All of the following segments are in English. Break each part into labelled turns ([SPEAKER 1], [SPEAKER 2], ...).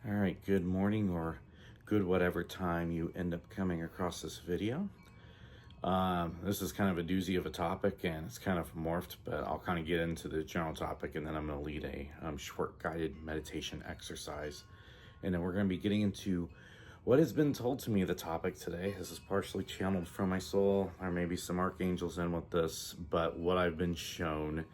[SPEAKER 1] All right, good morning or good whatever time you end up coming across this video. This is kind of a doozy of a topic and it's kind of morphed, but I'll kind of get into the general topic and then I'm going to lead a short guided meditation exercise. And then we're going to be getting into what has been told to me the topic today. This is partially channeled from my soul. There may be some archangels in with this, but what I've been shown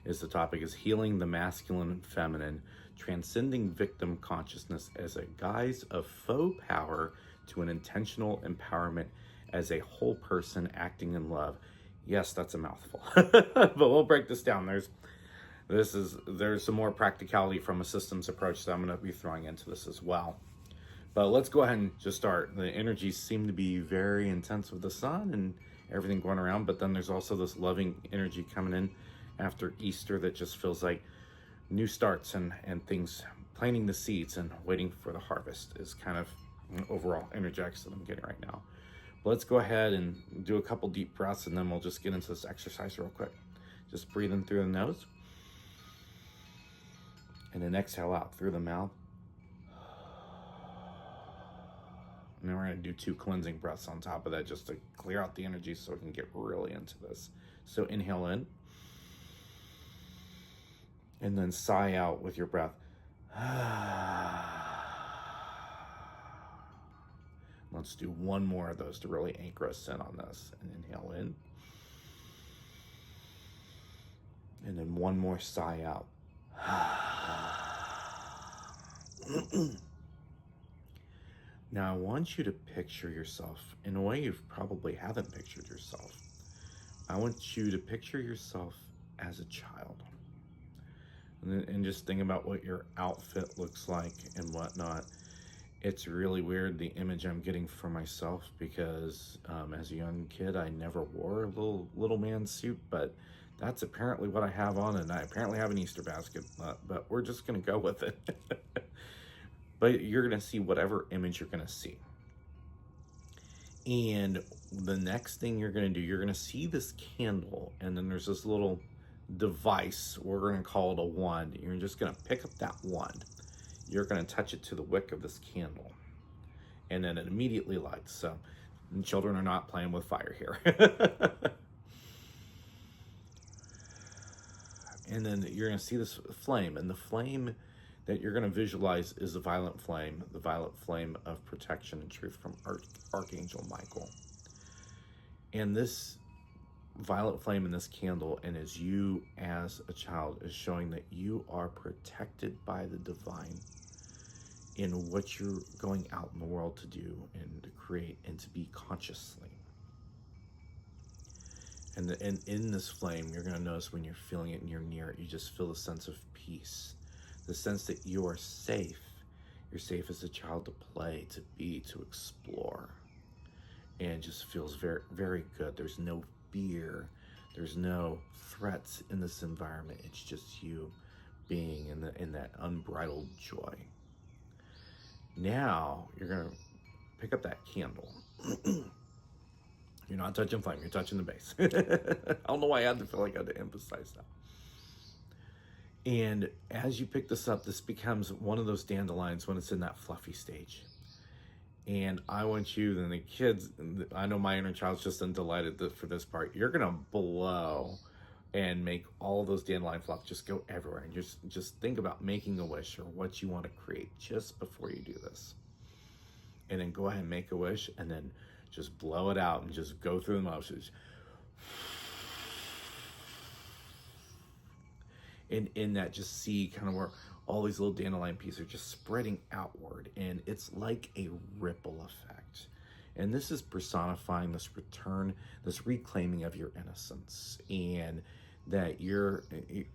[SPEAKER 1] is the topic is healing the masculine and feminine, transcending victim consciousness as a guise of faux power to an intentional empowerment as a whole person acting in love. Yes, that's a mouthful, but we'll break this down. There's some more practicality from a systems approach that I'm going to be throwing into this as well. But let's go ahead and just start. The energies seem to be very intense with the sun and everything going around, but then there's also this loving energy coming in after Easter that just feels like new starts and things, planting the seeds and waiting for the harvest is kind of an overall energetics that I'm getting right now. But let's go ahead and do a couple deep breaths and then we'll just get into this exercise real quick. Just breathe in through the nose and then exhale out through the mouth. And then we're going to do 2 cleansing breaths on top of that just to clear out the energy so we can get really into this. So inhale in. And then sigh out with your breath. Let's do one more of those to really anchor us in on this. And inhale in. And then one more sigh out. Now I want you to picture yourself in a way you probably haven't pictured yourself. I want you to picture yourself as a child. And just think about what your outfit looks like and whatnot. It's really weird, the image I'm getting for myself, because as a young kid, I never wore a little man suit, but that's apparently what I have on, and I apparently have an Easter basket, but we're just going to go with it. But you're going to see whatever image you're going to see. And the next thing you're going to do, you're going to see this candle, and then there's this little device, we're going to call it a wand. You're just going to pick up that wand. You're going to touch it to the wick of this candle, and then it immediately lights. So children are not playing with fire here. And then you're going to see this flame, and the flame that you're going to visualize is the violet flame of protection and truth from Archangel Michael. And this violet flame in this candle, and as you as a child, is showing that you are protected by the divine in what you're going out in the world to do and to create and to be consciously. And in this flame, you're going to notice when you're feeling it and you're near it, you just feel a sense of peace, the sense that you are safe. You're safe as a child to play, to be, to explore, and it just feels very, very good. There's no fear, there's no threats in this environment. It's just you being in that unbridled joy. Now you're gonna pick up that candle. You're not touching flame, you're touching the base. I don't know why I had to feel like I had to emphasize that. And as you pick this up, this becomes one of those dandelions when it's in that fluffy stage. And I want you, then the kids, I know my inner child's just delighted for this part. You're going to blow and make all those dandelion fluff just go everywhere. And just think about making a wish or what you want to create just before you do this. And then go ahead and make a wish and then just blow it out and just go through the motions. And in that, just see kind of where all these little dandelion pieces are just spreading outward, and it's like a ripple effect. And this is personifying this return, this reclaiming of your innocence, and that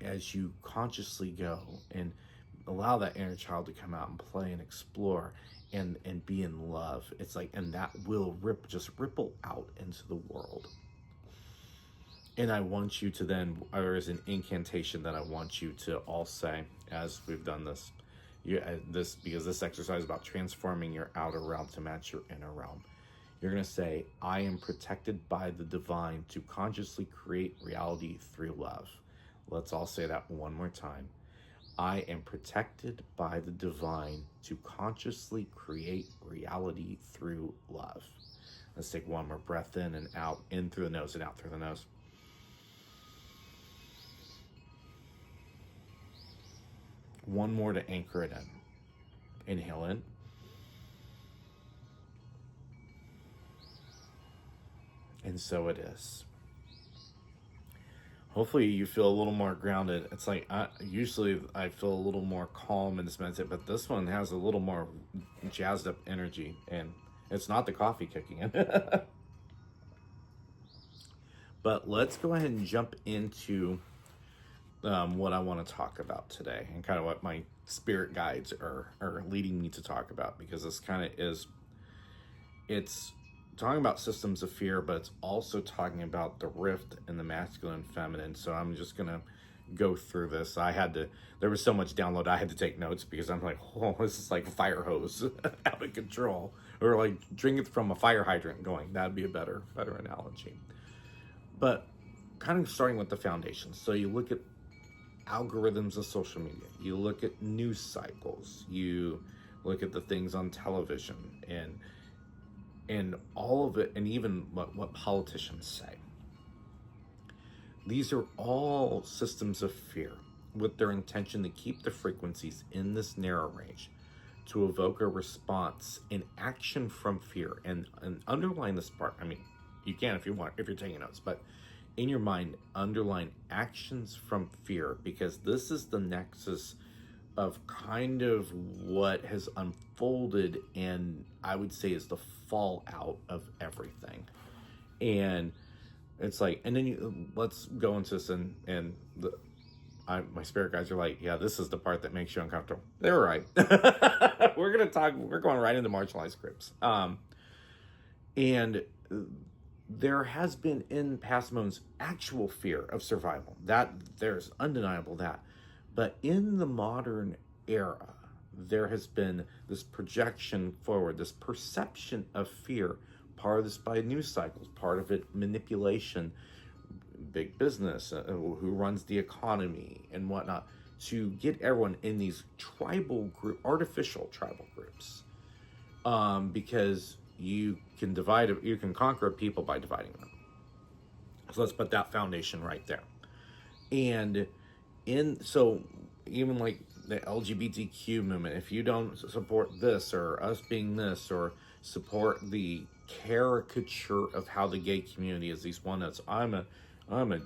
[SPEAKER 1] as you consciously go and allow that inner child to come out and play and explore and be in love, it's like, and that will just ripple out into the world. And I want you to then, there is an incantation that I want you to all say as we've done this. Because this exercise is about transforming your outer realm to match your inner realm. You're going to say, I am protected by the divine to consciously create reality through love. Let's all say that one more time. I am protected by the divine to consciously create reality through love. Let's take one more breath in and out, in through the nose and out through the nose. One more to anchor it in. Inhale in. And so it is. Hopefully you feel a little more grounded. It's like, usually I feel a little more calm in this meditation, but this one has a little more jazzed up energy, and it's not the coffee kicking in. But let's go ahead and jump into what I want to talk about today, and kind of what my spirit guides are leading me to talk about, because this kind of is, it's talking about systems of fear, but it's also talking about the rift in the masculine and feminine. So I'm just gonna go through this. There was so much download, I had to take notes, because I'm like, oh, this is like a fire hose out of control, or like drinking from a fire hydrant going. That'd be a better analogy. But kind of starting with the foundation. So you look at algorithms of social media, you look at news cycles, you look at the things on television, and all of it, and even what politicians say. These are all systems of fear with their intention to keep the frequencies in this narrow range, to evoke a response in action from fear. And underline this part. I mean, you can if you want, if you're taking notes, but in your mind, underline actions from fear, because this is the nexus of kind of what has unfolded, and I would say is the fallout of everything. And it's like, and then let's go into this, and my spirit guides are like, yeah, this is the part that makes you uncomfortable. They're right. We're going right into marginalized groups. And there has been in past moments actual fear of survival. That there's undeniable that. But in the modern era, there has been this projection forward, this perception of fear, part of this by news cycles, part of it manipulation, big business, who runs the economy and whatnot, to get everyone in these artificial tribal groups. Because you can conquer people by dividing them. So let's put that foundation right there. And so even like the LGBTQ movement, if you don't support this, or us being this, or support the caricature of how the gay community is, these one that's I'm a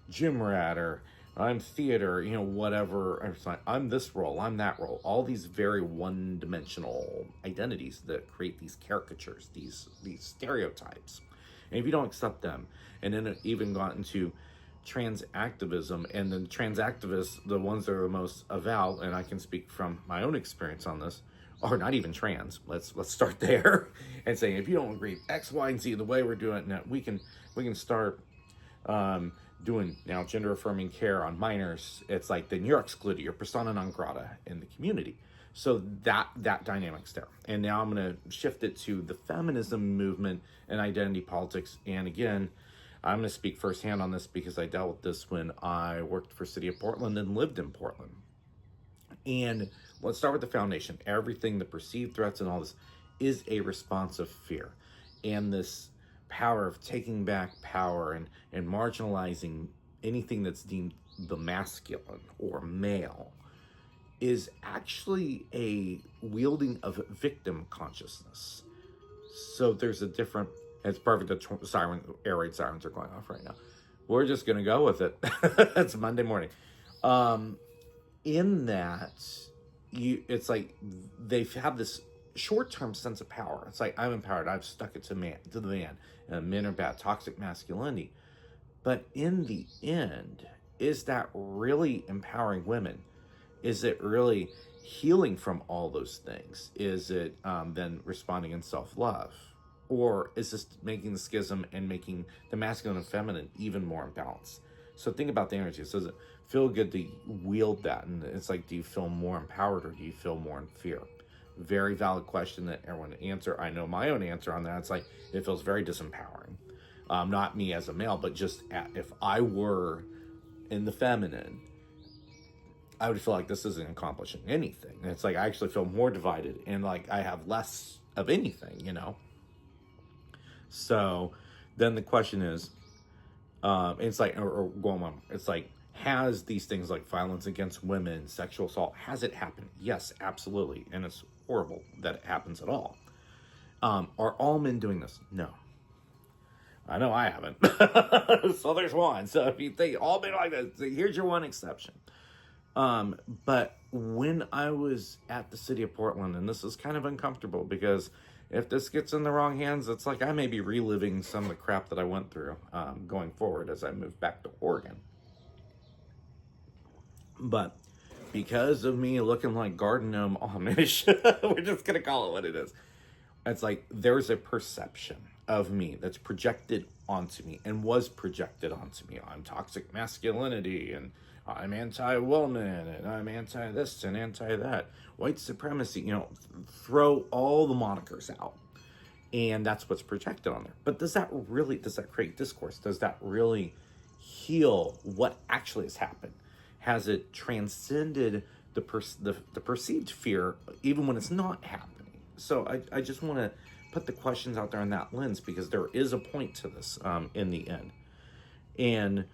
[SPEAKER 1] gym rat, or I'm theater, whatever. I'm this role, I'm that role. All these very one-dimensional identities that create these caricatures, these stereotypes. And if you don't accept them, and then it even got into trans activism, and the trans activists, the ones that are the most avowed, and I can speak from my own experience on this, are not even trans. Let's start there and say, if you don't agree X, Y, and Z the way we're doing it now, we can start doing now gender affirming care on minors. It's like, then you're excluded, you're persona non grata in the community. So that dynamic's there. And now I'm going to shift it to the feminism movement and identity politics. And again, I'm going to speak firsthand on this, because I dealt with this when I worked for City of Portland and lived in Portland. And let's start with the foundation. Everything, the perceived threats and all this, is a response of fear. And this power of taking back power and marginalizing anything that's deemed the masculine or male is actually a wielding of victim consciousness. So there's a different, it's perfect that air raid sirens are going off right now. We're just going to go with it. It's Monday morning. In that, it's like they have this short-term sense of power. It's like, I'm empowered, I've stuck it to the man, and men are bad, toxic masculinity. But in the end, is that really empowering women? Is it really healing from all those things? Is it then responding in self-love? Or is this making the schism and making the masculine and feminine even more imbalanced? So think about the energy. Does it feel good to wield that? And it's like, do you feel more empowered, or do you feel more in fear? Very valid question that everyone answer. I know my own answer on that. It's like, it feels very disempowering. Not me as a male, but just if I were in the feminine, I would feel like this isn't accomplishing anything. It's like I actually feel more divided and like I have less of anything, you know? So then the question is, it's like, or going on, it's like, has these things like violence against women, sexual assault, has it happened? Yes, absolutely. And it's horrible that it happens at all. Are all men doing this? No. I know I haven't. So there's one. So if you think all men like this, here's your one exception. But when I was at the city of Portland, and this is kind of uncomfortable because if this gets in the wrong hands, it's like I may be reliving some of the crap that I went through going forward as I move back to Oregon. But because of me looking like Garden Gnome Amish, we're just going to call it what it is. It's like there's a perception of me that's projected onto me and was projected onto me. I'm toxic masculinity and I'm anti-woman and I'm anti-this and anti-that. White supremacy, you know, throw all the monikers out. And that's what's projected on there. But does that create discourse? Does that really heal what actually has happened? Has it transcended the perceived fear even when it's not happening? So I just want to put the questions out there in that lens because there is a point to this in the end. And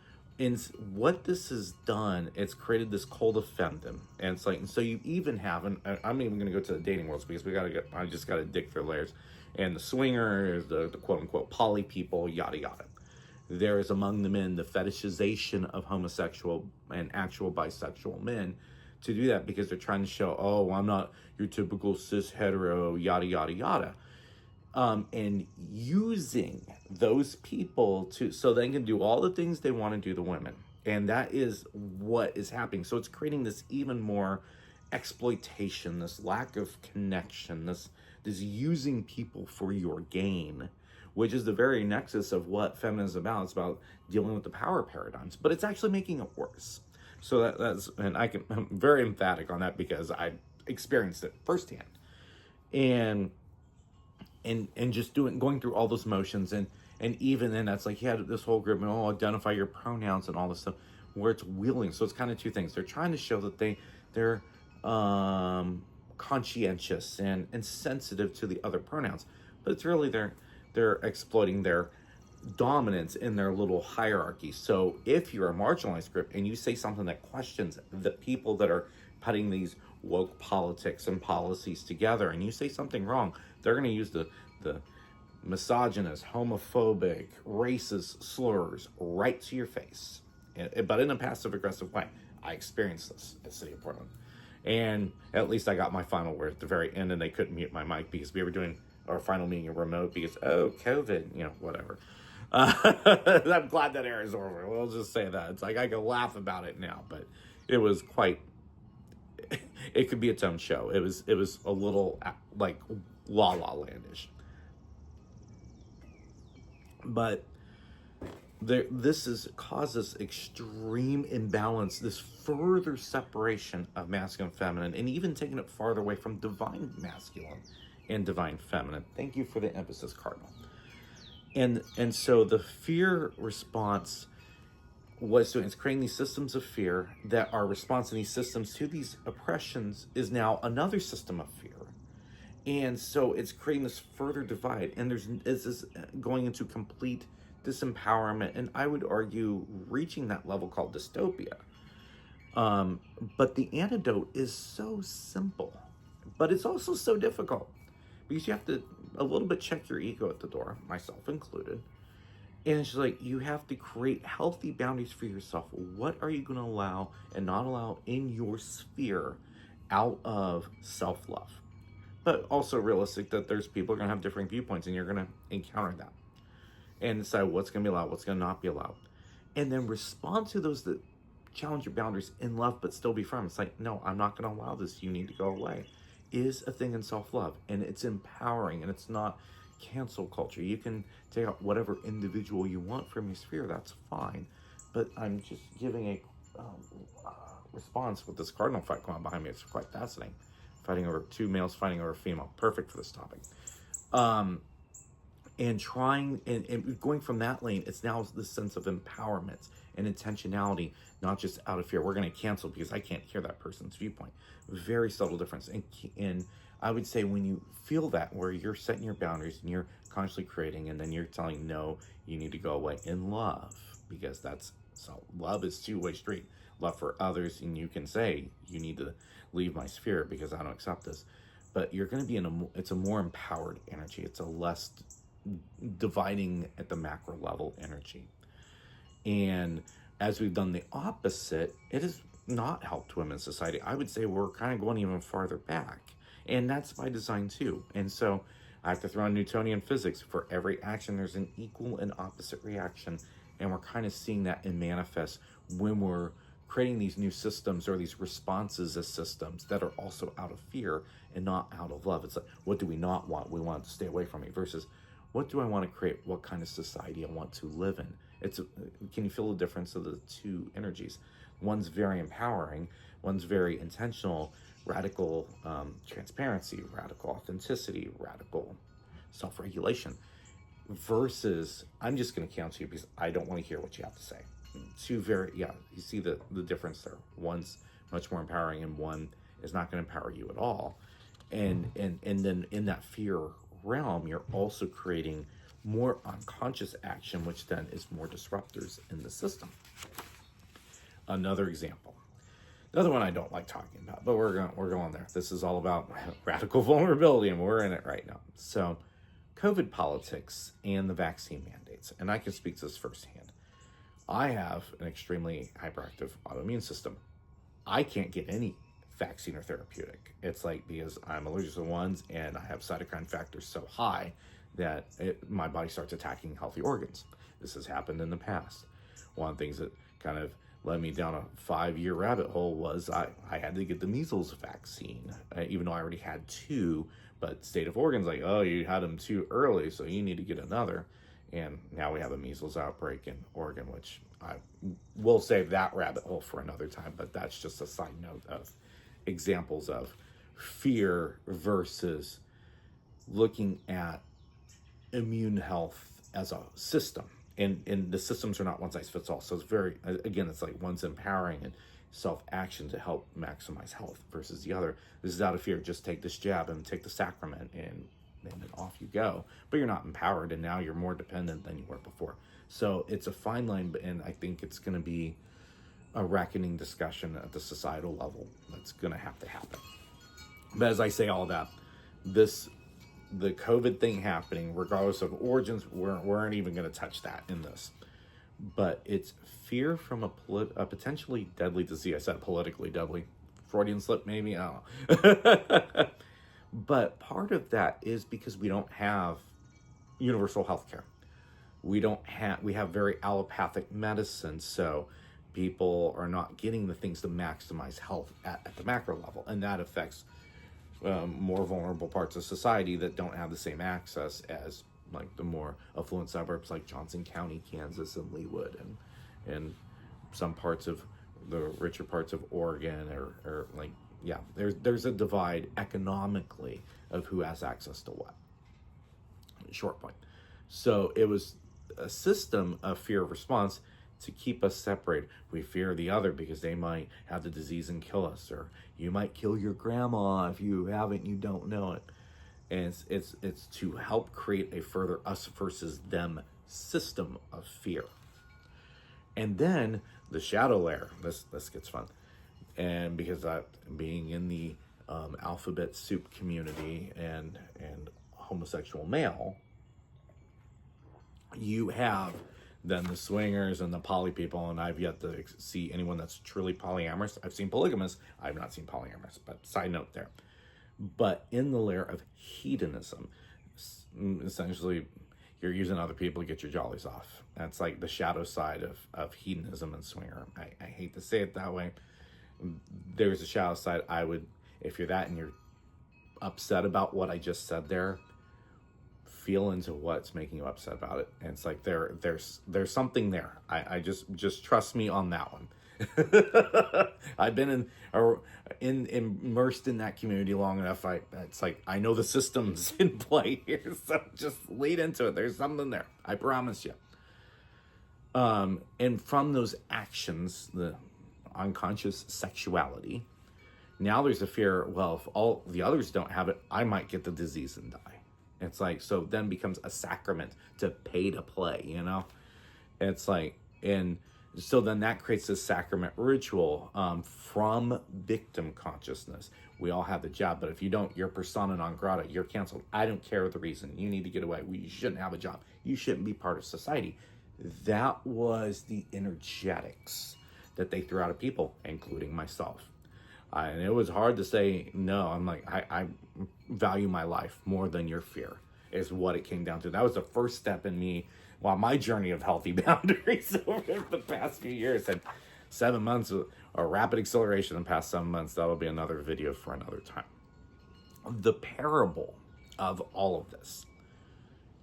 [SPEAKER 1] what this has done, it's created this cult of femdom. And it's like, and so you even have, and I'm even going to go to the dating world because I just got to dig through layers. And the swingers, the quote unquote poly people, yada yada. There is among the men the fetishization of homosexual and actual bisexual men to do that because they're trying to show, oh, I'm not your typical cis hetero, yada yada yada. And using those people so they can do all the things they want to do to women. And that is what is happening. So it's creating this even more exploitation, this lack of connection, this using people for your gain, which is the very nexus of what feminism is about. It's about dealing with the power paradigms, but it's actually making it worse. So and I'm very emphatic on that because I experienced it firsthand. And just going through all those motions and even then that's like you had this whole group and identify your pronouns and all this stuff where it's wheeling. So it's kind of two things. They're trying to show that they're conscientious and sensitive to the other pronouns, but it's really they're exploiting their dominance in their little hierarchy. So if you're a marginalized group and you say something that questions the people that are putting these woke politics and policies together and you say something wrong, they're going to use the misogynist, homophobic, racist slurs right to your face, but in a passive aggressive way. I experienced this at City of Portland, and at least I got my final word at the very end, and they couldn't mute my mic because we were doing our final meeting remote because COVID, whatever. I'm glad that era is over. We'll just say that. It's like I can laugh about it now, but it was quite. It could be its own show. It was a little like La La Landish. But this causes extreme imbalance, this further separation of masculine and feminine, and even taking it farther away from divine masculine and divine feminine. Thank you for the emphasis, Cardinal. And so the fear response it's creating these systems of fear that our response in these systems to these oppressions is now another system of fear. And so it's creating this further divide, and this is going into complete disempowerment, and I would argue reaching that level called dystopia. But the antidote is so simple, but it's also so difficult because you have to a little bit check your ego at the door, myself included. And it's just like you have to create healthy boundaries for yourself. What are you going to allow and not allow in your sphere out of self-love? But also realistic that there's people going to have different viewpoints and you're going to encounter that. And decide what's going to be allowed, what's going to not be allowed. And then respond to those that challenge your boundaries in love but still be firm. It's like, no, I'm not going to allow this. You need to go away. Is a thing in self-love. And it's empowering and it's not cancel culture. You can take out whatever individual you want from your sphere. That's fine. But I'm just giving a response with this cardinal fight going on behind me. It's quite fascinating. Fighting over two males, fighting over a female. Perfect for this topic. and trying and going from that lane, it's now this sense of empowerment and intentionality, not just out of fear. We're going to cancel because I can't hear that person's viewpoint. Very subtle difference. And I would say when you feel that, where you're setting your boundaries and you're consciously creating, and then you're telling no, you need to go away in love, because that's, so love is two-way street. Love for others, and you can say you need to leave my sphere because I don't accept this. But you're going to be it's a more empowered energy. It's a less dividing at the macro level energy. And as we've done the opposite, it has not helped women in society. I would say we're kind of going even farther back. And that's by design too. And so I have to throw in Newtonian physics. For every action, there's an equal and opposite reaction. And we're kind of seeing that in manifest when we're creating these new systems, or these responses as systems that are also out of fear and not out of love. It's like, what do we not want? We want to stay away from it, versus what do I want to create? What kind of society I want to live in? Can you feel the difference of the two energies? One's very empowering, one's very intentional, radical transparency, radical authenticity, radical self-regulation, versus I'm just going to cancel you because I don't want to hear what you have to say. You see the difference there. One's much more empowering, and one is not going to empower you at all. And then in that fear realm, you're also creating more unconscious action, which then is more disruptors in the system. Another example, another one I don't like talking about, but we're going there. This is all about radical vulnerability, and we're in it right now. So, COVID politics and the vaccine mandates, and I can speak to this firsthand. I have an extremely hyperactive autoimmune system. I can't get any vaccine or therapeutic. It's like, because I'm allergic to ones, and I have cytokine factors so high that my body starts attacking healthy organs. This has happened in the past. One of the things that kind of led me down a 5-year rabbit hole was I had to get the measles vaccine, even though I already had 2, but state of Oregon's like, oh, you had them too early, so you need to get another. And now we have a measles outbreak in Oregon, which I will save that rabbit hole for another time, but that's just a side note of examples of fear versus looking at immune health as a system. And the systems are not one size fits all. So it's very, again, it's like one's empowering and self-action to help maximize health versus the other. This is out of fear. Just take this jab and take the sacrament, and then off you go. But you're not empowered, and now you're more dependent than you were before. So it's a fine line, and I think it's going to be a reckoning discussion at the societal level that's going to have to happen. But as I say all that, the COVID thing happening, regardless of origins, we aren't even going to touch that in this. But it's fear from a potentially deadly disease. I said politically deadly. Freudian slip, maybe? I don't know. But part of that is because we don't have universal health care. We have very allopathic medicine, so people are not getting the things to maximize health at the macro level, and that affects more vulnerable parts of society that don't have the same access as like the more affluent suburbs like Johnson County, Kansas, and Leawood, and some parts of the richer parts of Oregon, or like, yeah, there's a divide economically of who has access to what. Short point. So it was a system of fear response to keep us separated. We fear the other because they might have the disease and kill us, or you might kill your grandma if you haven't, you don't know it. And it's to help create a further us versus them system of fear. And then the shadow layer, this gets fun. And because being in the alphabet soup community and homosexual male, you have then the swingers and the poly people, and I've yet to see anyone that's truly polyamorous. I've seen polygamous, I've not seen polyamorous, but side note there. But in the layer of hedonism, essentially you're using other people to get your jollies off. That's like the shadow side of hedonism and swinger. I hate to say it that way. There's a shadow side. I would, if you're that and you're upset about what I just said there, feel into what's making you upset about it. And it's like there's something there. I just trust me on that one. I've been immersed in that community long enough. It's like I know the systems in play here, so just lead into it. There's something there, I promise you. And from those actions, the unconscious sexuality, now there's a fear, well, if all the others don't have it, I might get the disease and die. It's like, so then becomes a sacrament to pay to play, you know? It's like, and so then that creates this sacrament ritual from victim consciousness. We all have the job, but if you don't, you're persona non grata, you're canceled. I don't care the reason. You need to get away. You shouldn't have a job. You shouldn't be part of society. That was the energetics that they threw out of people, including myself. And it was hard to say no. I'm like, I value my life more than your fear, is what it came down to. That was the first step in me, well, my journey of healthy boundaries over the past few years. And 7 months of a rapid acceleration in the past 7 months. That'll be another video for another time. The parable of all of this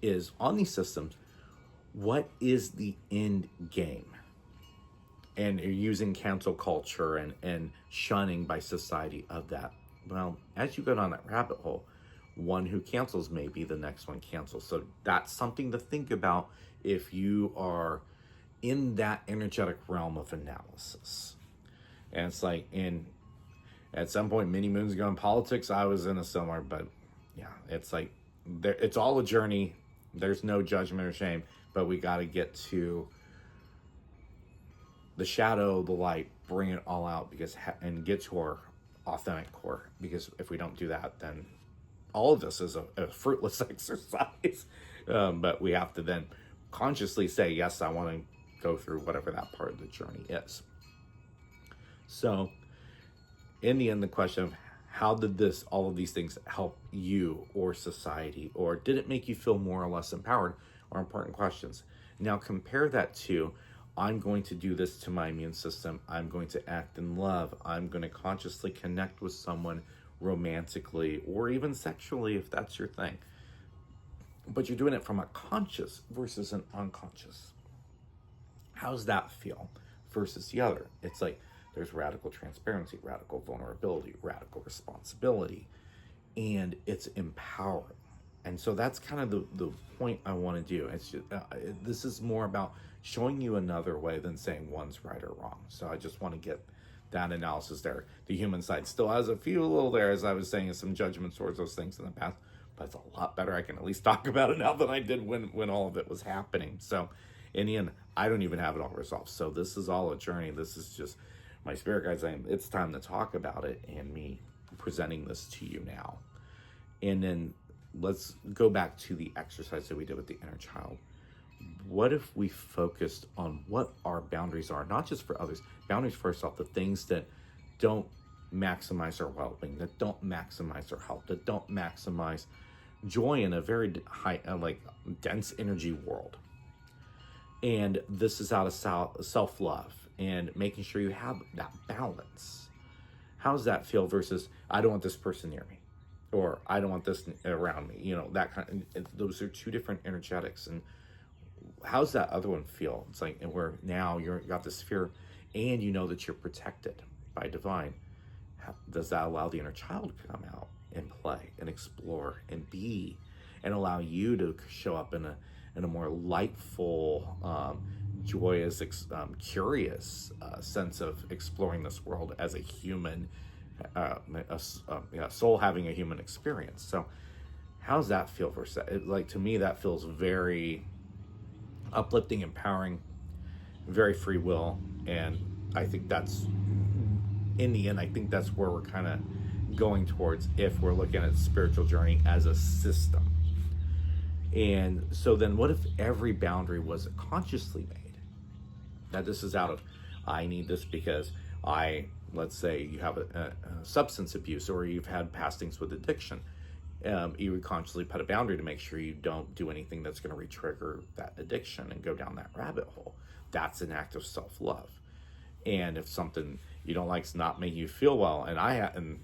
[SPEAKER 1] is, on these systems, what is the end game? And you're using cancel culture and shunning by society of that. Well, as you go down that rabbit hole, one who cancels may be the next one cancels. So that's something to think about if you are in that energetic realm of analysis. And it's like, at some point, many moons ago in politics, I was in a similar, but yeah, it's like, it's all a journey. There's no judgment or shame, but we got to get to the shadow, the light, bring it all out, and get to our authentic core. Because if we don't do that, then all of this is a fruitless exercise. But we have to then consciously say, yes, I want to go through whatever that part of the journey is. So in the end, the question of how did all of these things help you or society, or did it make you feel more or less empowered, are important questions. Now compare that to, I'm going to do this to my immune system. I'm going to act in love. I'm going to consciously connect with someone romantically or even sexually if that's your thing. But you're doing it from a conscious versus an unconscious. How's that feel versus the other? It's like there's radical transparency, radical vulnerability, radical responsibility, and it's empowering. And so that's kind of the point I want to do. It's just, this is more about showing you another way than saying one's right or wrong. So I just want to get that analysis there. The human side still has a few little there, as I was saying, some judgments towards those things in the past, but it's a lot better. I can at least talk about it now than I did when all of it was happening. So in the end, I don't even have it all resolved. So this is all a journey. This is just my spirit guide saying it's time to talk about it, and me presenting this to you now. And then let's go back to the exercise that we did with the inner child. What if we focused on what our boundaries are, not just for others, boundaries for ourselves, the things that don't maximize our well-being, that don't maximize our health, that don't maximize joy in a very high, dense energy world. And this is out of self-love and making sure you have that balance. How's that feel versus, I don't want this person near me, or I don't want this around me, that kind of, those are two different energetics. And how's that other one feel? It's like, and where now you got this fear, and you know that you're protected by divine. Does that allow the inner child to come out and play and explore and be, and allow you to show up in a more lightful, joyous, curious sense of exploring this world as a human, soul having a human experience? So how's that feel for to me, that feels very uplifting, empowering, very free will. And I think that's, in the end, I think that's where we're kind of going towards if we're looking at spiritual journey as a system. And so then what if every boundary was consciously made? That this is out of, I need this because let's say you have a substance abuse, or you've had past things with addiction. You would consciously put a boundary to make sure you don't do anything that's going to re-trigger that addiction and go down that rabbit hole. That's an act of self-love. And if something you don't like is not making you feel well, and in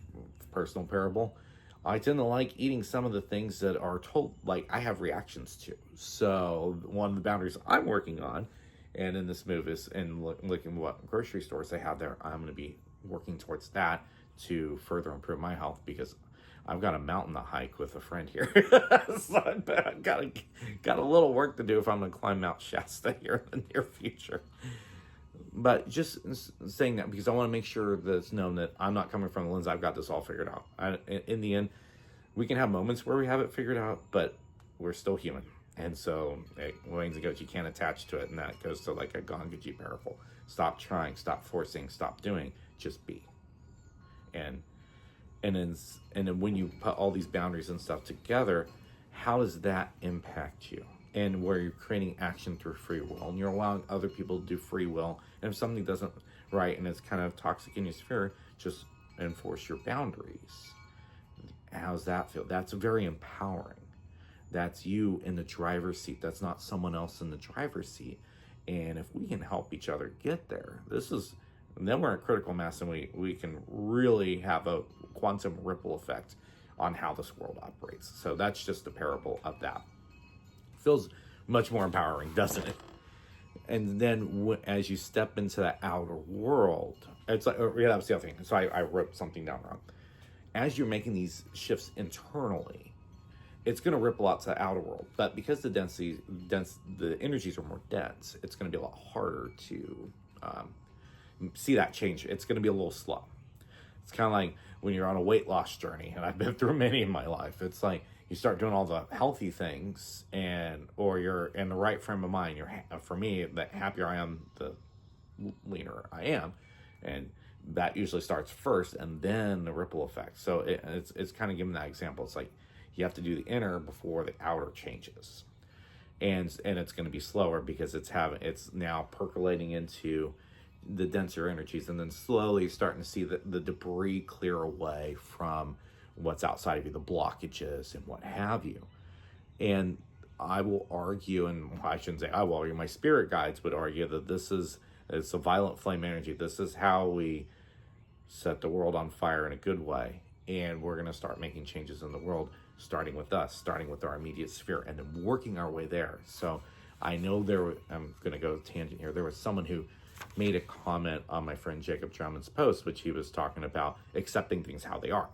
[SPEAKER 1] personal parable, I tend to like eating some of the things that are told, I have reactions to. So one of the boundaries I'm working on And in this move is, and looking what grocery stores they have there, I'm going to be working towards that to further improve my health, because I've got a mountain to hike with a friend here. So I've got a little work to do if I'm going to climb Mount Shasta here in the near future. But just saying that because I want to make sure that it's known that I'm not coming from the lens I've got this all figured out. In the end, we can have moments where we have it figured out, but we're still human. And so, wings and goats, you can't attach to it. And that goes to like a Gangaji parable. Stop trying, stop forcing, stop doing, just be. And then when you put all these boundaries and stuff together, how does that impact you? And where you're creating action through free will, and you're allowing other people to do free will. And if something doesn't right and it's kind of toxic in your sphere, just enforce your boundaries. How's that feel? That's very empowering. That's you in the driver's seat. That's not someone else in the driver's seat. And if we can help each other get there, then we're at critical mass, and we can really have a quantum ripple effect on how this world operates. So that's just a parable of that. Feels much more empowering, doesn't it? And then as you step into the outer world, it's like, yeah, that was the other thing. So I wrote something down wrong. As you're making these shifts internally, it's going to ripple out to the outer world. But because the energies are more dense, it's going to be a lot harder to see that change. It's going to be a little slow. It's kind of like when you're on a weight loss journey, and I've been through many in my life. It's like you start doing all the healthy things, or you're in the right frame of mind. For me, the happier I am, the leaner I am, and that usually starts first, and then the ripple effect. So it's kind of giving that example. It's like you have to do the inner before the outer changes, and it's going to be slower because it's now percolating into the denser energies, and then slowly starting to see the debris clear away from what's outside of you, the blockages and what have you. And I will argue, and I shouldn't say I will argue, my spirit guides would argue that it's a violent flame energy. This is how we set the world on fire in a good way. And we're going to start making changes in the world, starting with us, starting with our immediate sphere, and then working our way there. So I know I'm going to go tangent here. There was someone who made a comment on my friend Jacob Drummond's post, which he was talking about accepting things how they are.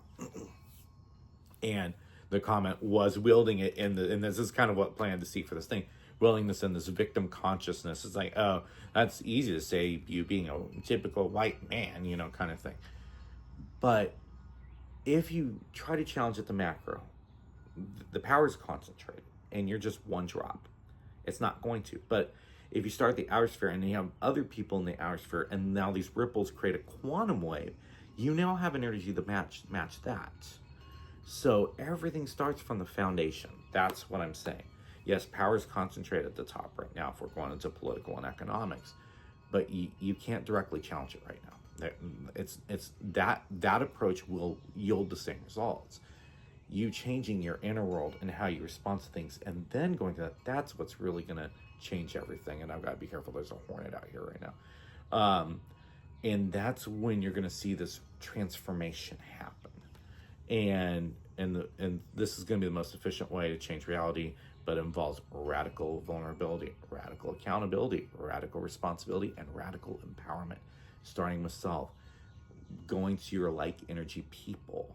[SPEAKER 1] And the comment was wielding it and this is kind of what planned to seek for this thing, willingness in this victim consciousness. It's like, oh, that's easy to say, you being a typical white man, kind of thing. But if you try to challenge at the macro, the power is concentrated and you're just one drop. It's not going to. But if you start the outer sphere and you have other people in the outer sphere, and now these ripples create a quantum wave, you now have an energy to match that. So everything starts from the foundation. That's what I'm saying. Yes, power is concentrated at the top right now if we're going into political and economics, but you can't directly challenge it right now. It's that approach will yield the same results. You changing your inner world and how you respond to things, and then going to that's what's really going to change everything. And I've got to be careful. There's a hornet out here right now. And that's when you're going to see this transformation happen. And this is going to be the most efficient way to change reality, but it involves radical vulnerability, radical accountability, radical responsibility, and radical empowerment, starting with self, going to your like energy people,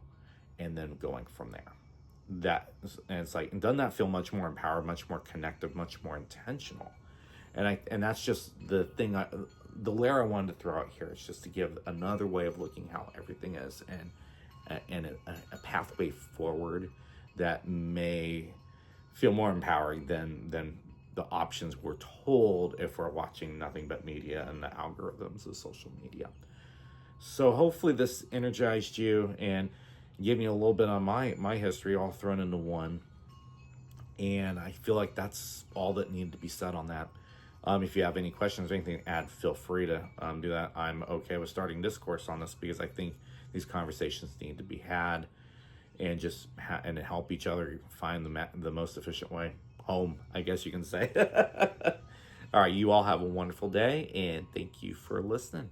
[SPEAKER 1] and then going from there. And it's like, doesn't that feel much more empowered, much more connective, much more intentional? And that's just the thing. The layer I wanted to throw out here is just to give another way of looking how everything is, and a pathway forward that may feel more empowering than the options we're told if we're watching nothing but media and the algorithms of social media. So hopefully this energized you and gave me a little bit on my history all thrown into one. And I feel like that's all that needed to be said on that. If you have any questions or anything to add, feel free to do that. I'm okay with starting discourse on this because I think these conversations need to be had, and just and help each other find the most efficient way home, I guess you can say. All right, you all have a wonderful day, and thank you for listening.